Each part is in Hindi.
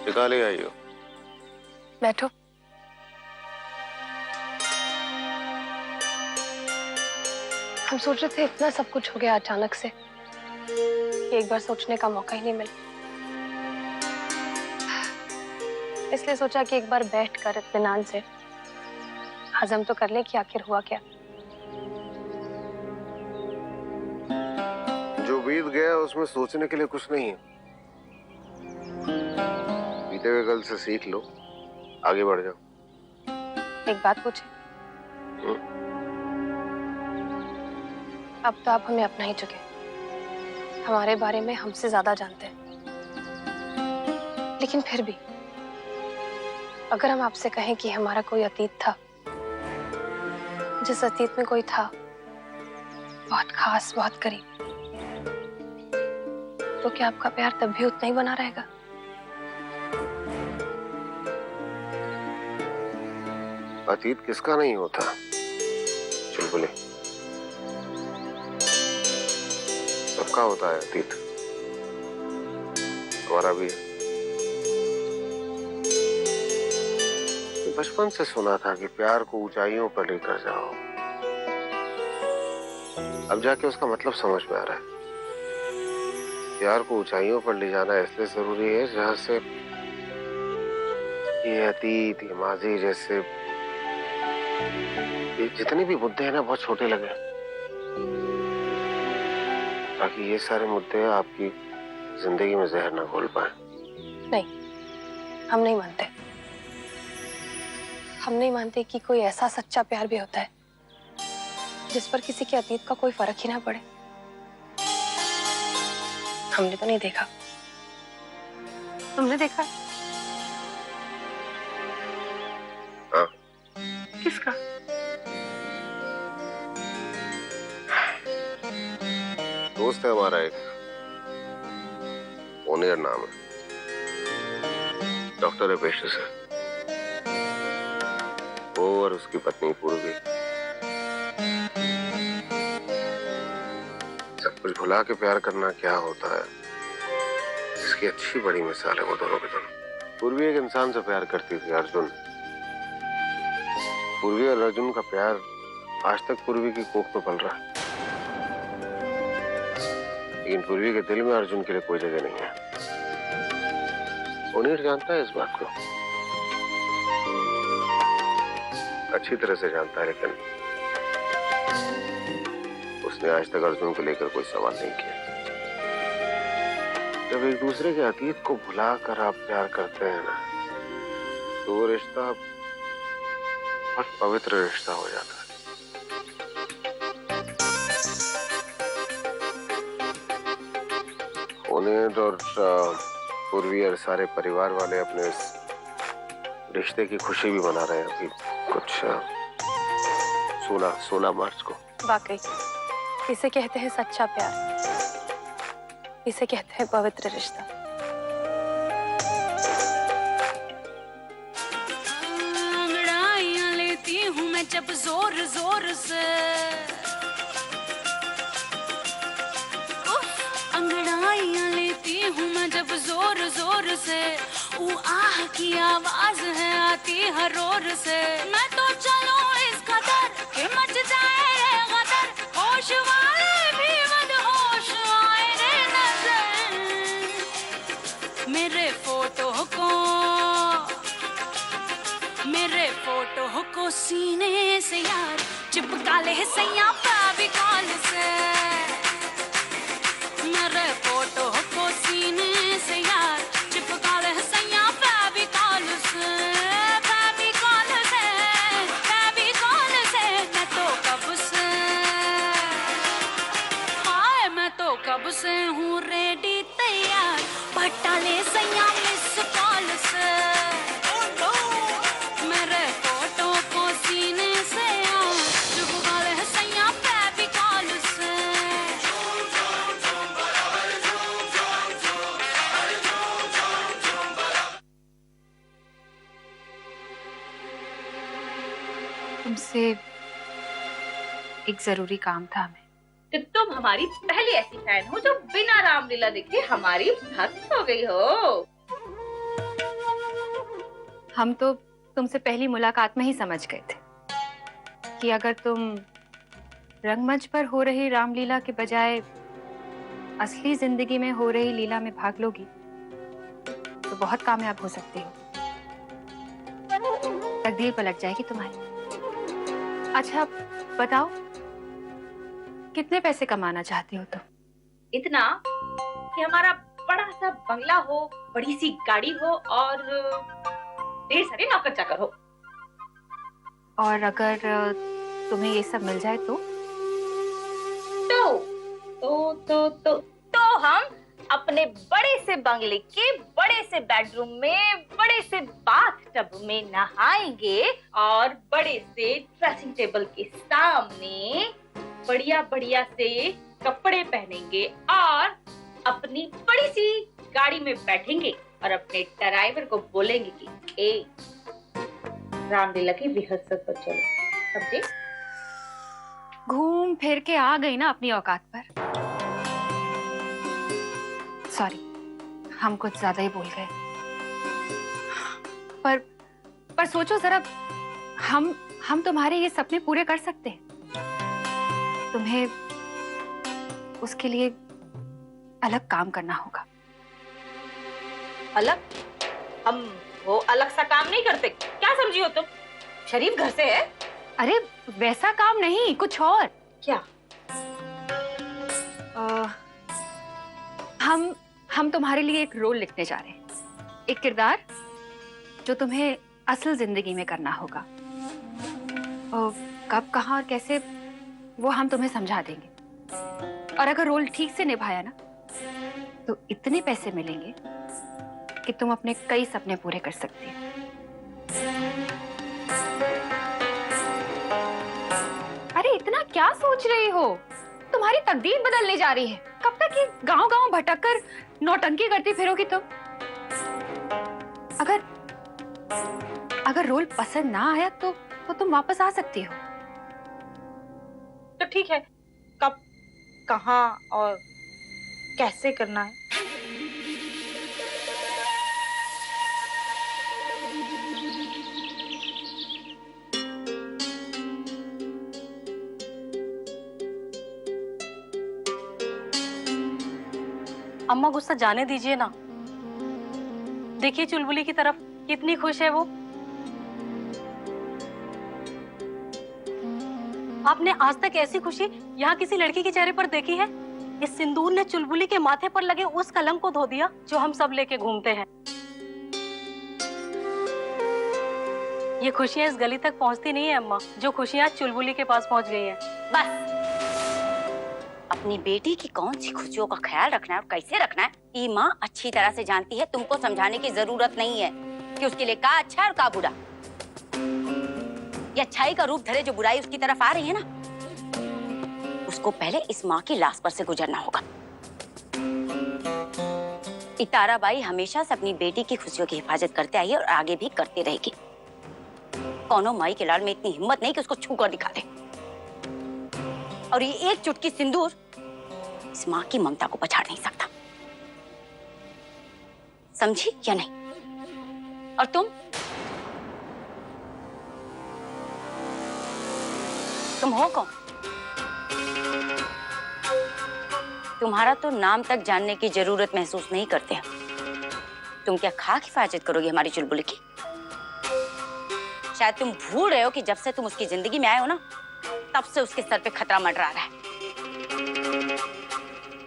निकाले आई हो। बैठो। हम सोच रहे थे इतना सब कुछ हो गया अचानक से कि एक बार सोचने का मौका ही नहीं मिला, इसलिए सोचा कि एक बार बैठकर इत्मीनान से हजम तो कर ले कि आखिर हुआ क्या। जो बीत गया उसमें सोचने के लिए कुछ नहीं है। बीते हुए कल से सीख लो, आगे बढ़ जाओ। एक बात पूछे? अब तो आप हमें अपना ही चुके, हमारे बारे में हमसे ज्यादा जानते हैं, लेकिन फिर भी अगर हम आपसे कहें कि हमारा कोई अतीत था, जिस अतीत में कोई था बहुत खास, बहुत करीब, तो क्या आपका प्यार तब भी उतना ही बना रहेगा? अतीत किसका नहीं होता चुलबुले, सबका होता है अतीत, हमारा भी है। बचपन से सुना था कि प्यार को ऊंचाइयों पर लेकर जाओ, अब जाके उसका मतलब समझ में आ रहा है। प्यार को ऊंचाइयों पर ले जाना इसलिए जरूरी है जहां से ये अतीत, ये माजी जैसे ये जितने भी मुद्दे हैं ना बहुत छोटे लगे, ताकि ये सारे मुद्दे आपकी जिंदगी में जहर ना घोल पाए। नहीं, हम नहीं मानते। हम नहीं मानते कि कोई ऐसा सच्चा प्यार भी होता है जिस पर किसी के अतीत का कोई फर्क ही ना पड़े। हमने तो नहीं देखा, तुमने देखा? हाँ। किसका? दोस्त है हमारा एक, ओनियर नाम है, डॉक्टर है पेशे से। वो और उसकी पत्नी पूर्वी सब कुछ भुला के प्यार करना क्या होता है, इसकी अच्छी बड़ी मिसाल है वो दोनों के दोनों। पूर्वी एक इंसान से प्यार करती थी, अर्जुन। पूर्वी और अर्जुन का प्यार आज तक पूर्वी की कोख में पल रहा है, लेकिन पूर्वी के दिल में अर्जुन के लिए कोई जगह नहीं है। ओनिर जानता है इस बात को, अच्छी तरह से जानता है, लेकिन उसने आज तक अर्जुन को लेकर कोई सवाल नहीं किया। जब एक दूसरे के अतीत को भुलाकर आप प्यार करते हैं ना, तो वो रिश्ता बहुत पवित्र रिश्ता हो जाता है। ओनिर और पूर्वी और सारे परिवार वाले अपने इस रिश्ते की खुशी भी मना रहे हैं अभी कुछ 16 मार्च को। वाकई इसे कहते हैं सच्चा प्यार, इसे कहते हैं पवित्र रिश्ता। अंगड़ाइयां लेती हूँ मैं जब जोर जोर से, अंगड़ाइयां लेती हूँ मैं जब जोर जोर से, वो आह की आवाज है आती हर ओर से। मैं तो चलूं इस कदर कि मच जाए गदर, होश वाले भी बदहोश आए रे नजर। मेरे फोटो को सीने से यार चिपका ले सैया फेविकॉल से। मेरे फोटो को सीने से यार चिपका ले सैया फेविकॉल से। फेविकॉल से मैं तो कब से, हाय मैं तो कब से हूँ रेडी तैयार, पटा ले सैया मिस कॉल से। मेरे फोटो को सीने से यार चिपका ले सैया फेविकॉल से। तुमसे एक जरूरी काम था हमें। कि तुम हमारी पहली ऐसी फैन हो जो बिना रामलीला देखे हमारी भक्त हो गई हो। हम तो तुमसे पहली मुलाकात में ही समझ गए थे कि अगर तुम रंगमंच पर हो रही रामलीला के बजाय असली जिंदगी में हो रही लीला में भाग लोगी तो बहुत कामयाब हो सकती हो। तकदीर पलट जाएगी तुम्हारी। अच्छा बताओ, कितने पैसे कमाना चाहती हो तुम? इतना कि हमारा बड़ा सा बंगला हो, बड़ी सी गाड़ी हो और ढेर सारे नौकर चाकर हो। और अगर तुम्हें ये सब मिल जाए तो हम अपने बड़े से बंगले के बड़े से बेडरूम में बड़े से बाथटब में नहाएंगे और बड़े से ड्रेसिंग टेबल के सामने बढ़िया बढ़िया से कपड़े पहनेंगे और अपनी बड़ी सी गाड़ी में बैठेंगे और अपने ड्राइवर को बोलेंगे कि ए रामलीला की रिहर्सल पर चलो। समझे? घूम फिर के आ गई ना अपनी औकात पर। सॉरी, हम कुछ ज्यादा ही बोल गए। पर सोचो जरा, हम तुम्हारे ये सपने पूरे कर सकते हैं। तुम्हें उसके लिए अलग काम करना होगा। अलग? हम वो अलग सा काम नहीं करते। क्या समझी हो तुम? शरीफ घर से है। अरे वैसा काम नहीं, कुछ और। क्या? हम तुम्हारे लिए एक रोल लिखने जा रहे हैं, एक किरदार जो तुम्हें असल जिंदगी में करना होगा। और कब, कहाँ और कैसे वो हम तुम्हें समझा देंगे। और अगर रोल ठीक से निभाया ना तो इतने पैसे मिलेंगे कि तुम अपने कई सपने पूरे कर सकती हो। अरे इतना क्या सोच रही हो? तुम्हारी तकदीर बदलने जा रही है। कब तक ये गांव-गांव भटक कर नौटंकी करती फिरोगी तुम? अगर रोल पसंद ना आया तो तुम वापस आ सकती हो। तो ठीक है, कब, कहाँ और कैसे करना है? अम्मा गुस्सा जाने दीजिए ना। देखिए चुलबुली की तरफ, कितनी खुश है वो। आपने आज तक ऐसी खुशी यहाँ किसी लड़की के चेहरे पर देखी है? इस सिंदूर ने चुलबुली के माथे पर लगे उस कलंक को धो दिया जो हम सब लेके घूमते हैं। ये खुशियाँ इस गली तक पहुँचती नहीं है अम्मा, जो खुशियाँ चुलबुली के पास पहुँच गई हैं। बस अपनी बेटी की कौन सी खुशियों का ख्याल रखना है और कैसे रखना है, ये माँ अच्छी तरह से जानती है। तुमको समझाने की जरूरत नहीं है कि उसके लिए का अच्छा और का बुरा। ये अच्छाई का रूप धरे जो बुराई उसकी तरफ आ रही है ना, उसको पहले इस माँ की लाश पर से गुजरना होगा। इतारा बाई हमेशा से अपनी बेटी की खुशियों की हिफाजत करते आई है और आगे भी करती रहेगी। कौनो माई के लाड़ में इतनी हिम्मत नहीं कि उसको छू कर दिखा दे। और ये एक चुटकी सिंदूर इस माँ की ममता को पछाड़ नहीं सकता। समझी या नहीं? और तुम हो कौन? तुम्हारा तो नाम तक जानने की जरूरत महसूस नहीं करते हैं। तुम क्या खाक हिफाजत करोगे हमारी चुलबुली की? शायद तुम भूल रहे हो कि जब से तुम उसकी जिंदगी में आए हो ना, तब से उसके सर पे खतरा मंडरा रहा है।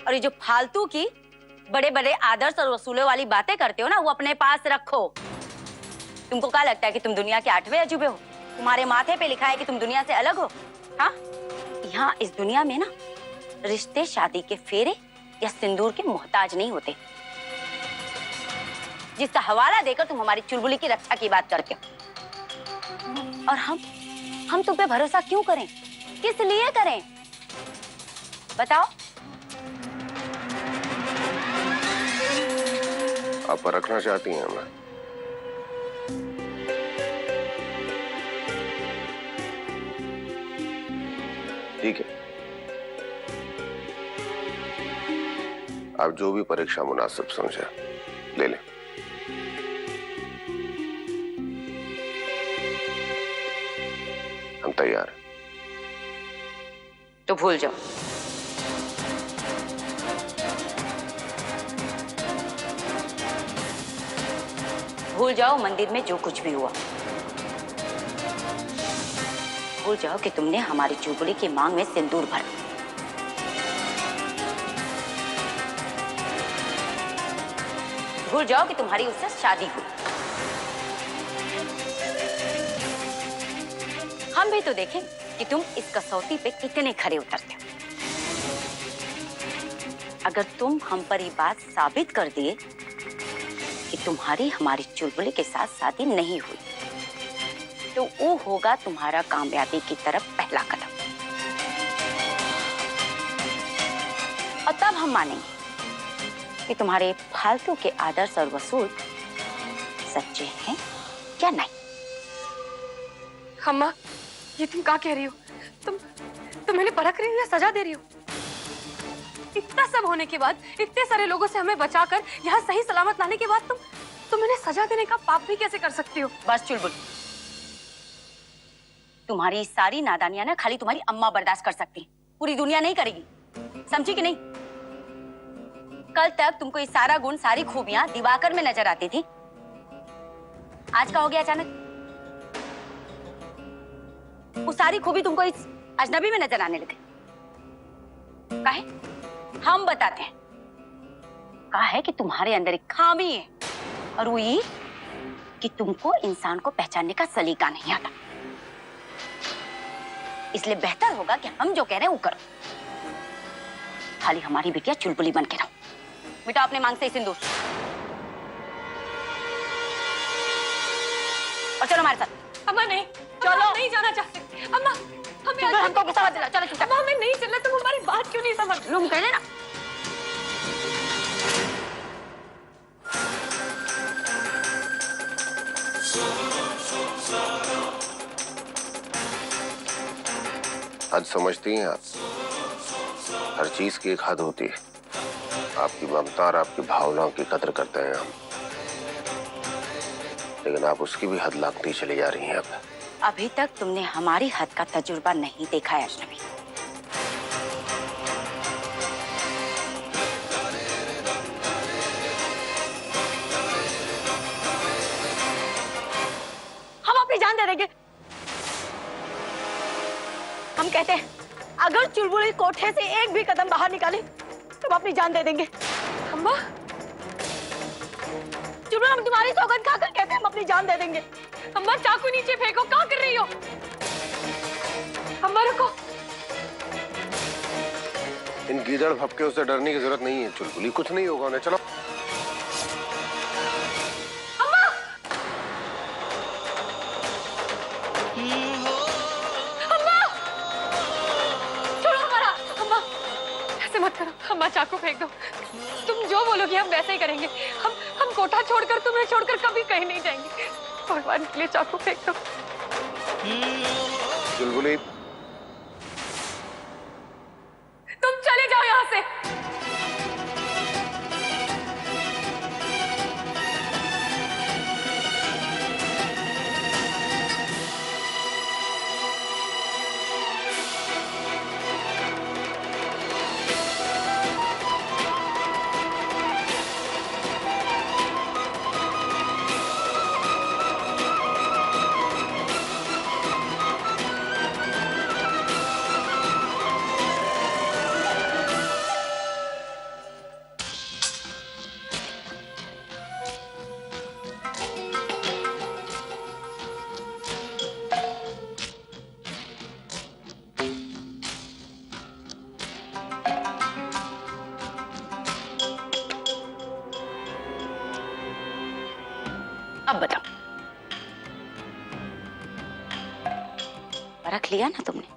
और ये जो फालतू की बड़े बड़े आदर्श और वसूलों वाली बातें करते हो ना, वो अपने पास रखो। तुमको क्या लगता है कि तुम दुनिया के 8वें अजूबे हो? तुम्हारे माथे पे लिखा है कि तुम दुनिया से अलग हो? हाँ, यहाँ इस दुनिया में ना रिश्ते शादी के फेरे या सिंदूर के मोहताज नहीं होते, जिसका हवाला देकर तुम हमारी चुलबुली की रक्षा की बात करते हो। और हम तुम पे भरोसा क्यों करें? किस लिए करें? बताओ। आप परखना चाहती हैं हमें? ठीक है, आप जो भी परीक्षा मुनासिब समझे ले लें। तैयार है। तो भूल जाओ। भूल जाओ मंदिर में जो कुछ भी हुआ। भूल जाओ कि तुमने हमारी चुलबुली की मांग में सिंदूर भरा। भूल जाओ कि तुम्हारी उससे शादी हुई। हम भी तो देखें कि तुम इस कसौटी पे कितने खरे उतरते हो। अगर तुम हम पर ये बात साबित कर दिए कि तुम्हारी हमारी चुलबुली के साथ शादी नहीं हुई, तो वो होगा तुम्हारा कामयाबी की तरफ पहला कदम। और तब हम मानेंगे कि तुम्हारे फालतू के आदर्श और वसूल सच्चे हैं या नहीं। अम्मा, ये तुम क्या कह रही हो? तुम मैंने परख रही हो या सजा दे रही हो? इतना सब होने के बाद, इतने सारे लोगों से हमें बचाकर यहाँ सही सलामत लाने के बाद तुम मैंने सजा देने का पाप भी कैसे कर सकती हो? बस चुलबुल, तुम्हारी सारी नादानियां ना खाली तुम्हारी अम्मा बर्दाश्त कर सकती है, पूरी दुनिया नहीं करेगी। समझी कि नहीं? कल तक तुमको ये सारा गुण, सारी खूबियां दिवाकर में नजर आती थी। आज का हो गया अचानक? वो सारी खूबी तुमको इस अजनबी में नजर आने लगे। काहे? हम बताते हैं। कहा है कि तुम्हारे अंदर एक खामी है, और वो ये कि तुमको इंसान को पहचानने का सलीका नहीं आता। इसलिए बेहतर होगा कि हम जो कह रहे हैं वो करो। खाली हमारी बिटिया चुलबुली बन के रहो। बेटा अपने मांग से सिंदूर, और चलो हमारे साथ। अम्मा नहीं, चलो। हम नहीं जाना चाहते। अम्मा हमें हमको गुस्सा मत दिलाओ। चलो चुपचाप। अम्मा हमें नहीं चलना। तुम हमारी बात क्यों नहीं समझ? तुम कह लेना। हद समझती हैं आप? हर चीज की एक हद होती है। आपकी ममता और आपकी भावनाओं की कदर करते हैं हम, लेकिन आप उसकी भी हद लांघती चली जा रही हैं। अब अभी तक तुमने हमारी हद का तजुर्बा नहीं देखा है अजनबी। हम अपनी जान दे देंगे। हम कहते हैं अगर चुलबुली कोठे से एक भी कदम बाहर निकाले तो हम अपनी जान दे देंगे। अम्मा, चुलबुली, हम तुम्हारी सौगंध खाकर कहते हैं हम अपनी जान दे देंगे। अम्मा चाकू नीचे फेंको। क्या कर रही हो? अम्मा रुको। इन गीदड़ भपके से डरने की जरूरत नहीं है चुलबुली, कुछ नहीं होगा उन्हें। चलो मत करो अम्मा, चाकू फेंक दो। तुम जो बोलोगी हम वैसे ही करेंगे। हम कोठा छोड़कर, तुम्हें छोड़कर कभी कहीं नहीं जाएंगे। भगवान के लिए चाकू फेंक दो। चुलबुली, तुम चले जाओ यहाँ से। अब बताओ, परख लिया ना तुमने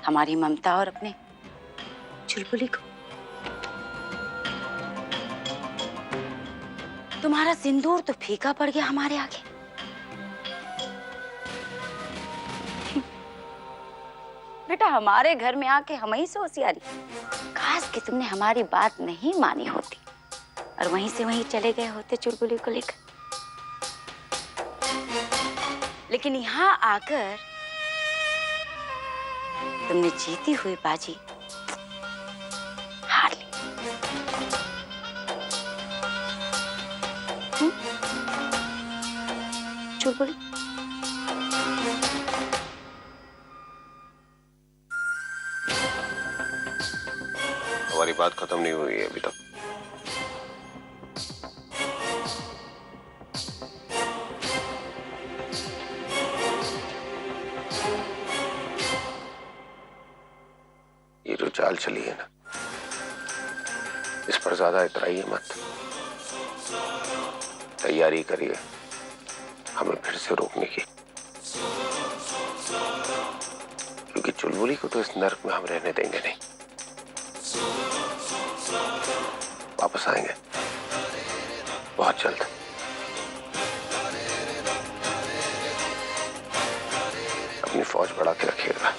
हमारी ममता और अपने चुलबुली को? तुम्हारा सिंदूर तो फीका पड़ गया हमारे आगे। बेटा हमारे घर में आके हम ही से होशियारी। काश कि तुमने हमारी बात नहीं मानी होती और वहीं से वहीं चले गए होते चुलबुली को लेकर। लेकिन यहाँ आकर तुमने जीती हुई बाजी हार ली। चुलबुली, हमारी बात खत्म नहीं हुई है अभी तक। ये जो चाल चली है ना, इस पर ज्यादा इतराइए मत। तैयारी करिए हमें फिर से रोकने की, क्योंकि चुलबुली को तो इस नर्क में हम रहने देंगे नहीं। वापस आएंगे बहुत जल्द। अपनी फौज बढ़ा के रखिएगा।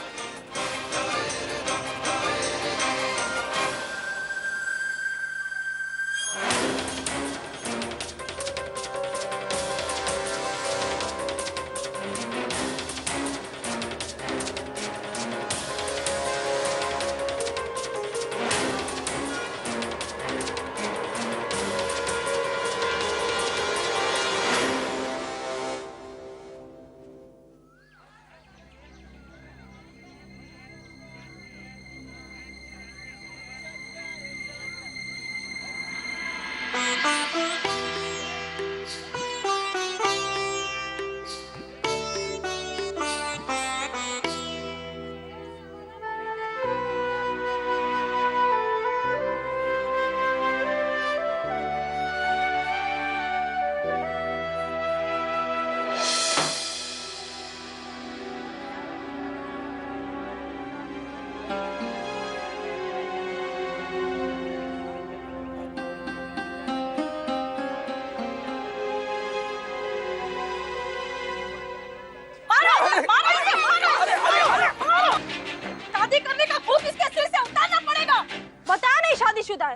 शादी करने का भूत इसके सिर से उतारना पड़ेगा। बताया नहीं शादीशुदा है,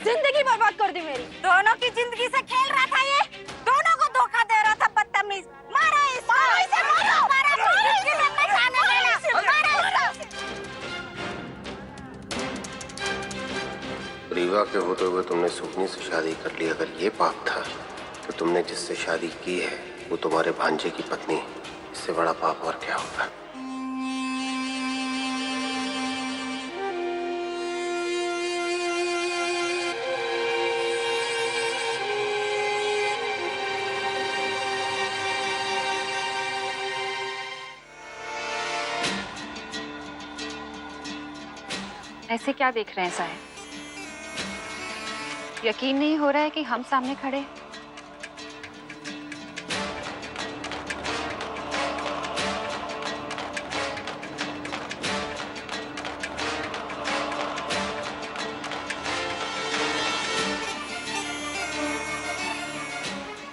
जिंदगी बर्बाद कर दी मेरी। दोनों की जिंदगी से खेल रहा था ये, दोनों को धोखा दे रहा था बदतमीज। मारा इसको, इसे मारो, मारा जिंदगी में बचाने वाला, मारा इसको। रीवा के होते हुए तुमने सुगनी से शादी कर ली। अगर ये पाप था तो तुमने जिससे शादी की है वो तुम्हारे भांजे की पत्नी है। इससे बड़ा पाप और क्या होगा। ऐसे क्या देख रहे हैं साहब? यकीन नहीं हो रहा है कि हम सामने खड़े हैं।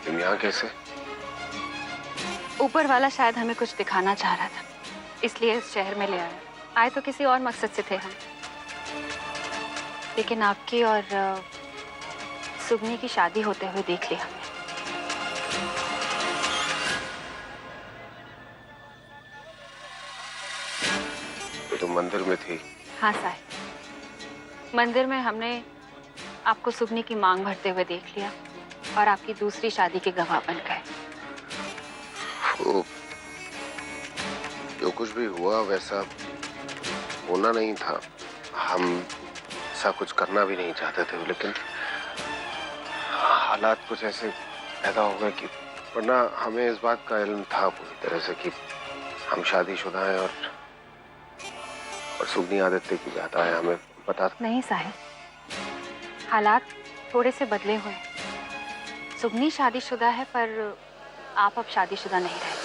तुम यहाँ कैसे? ऊपर वाला शायद हमें कुछ दिखाना चाह रहा था, इसलिए इस शहर में ले आया। आए तो किसी और मकसद से थे हम, लेकिन आपकी और सुगनी की शादी होते हुए देख लिया हमने। तो तुम मंदिर में थी? हाँ साहब, मंदिर में हमने आपको सुगनी की मांग भरते हुए देख लिया और आपकी दूसरी शादी के गवाह बन गए। जो कुछ भी हुआ वैसा होना नहीं था। हम ऐसा कुछ करना भी नहीं चाहते थे, लेकिन हालात कुछ ऐसे पैदा हो गए कि, वरना हमें इस बात का इल्म था पूरी तरह से कि हम शादीशुदा हैं और सुगनी आदित्य की ज्यादा है। हमें पता नहीं साहिब, हालात थोड़े से बदले हुए। सुगनी शादीशुदा है पर आप अब शादीशुदा नहीं रहे।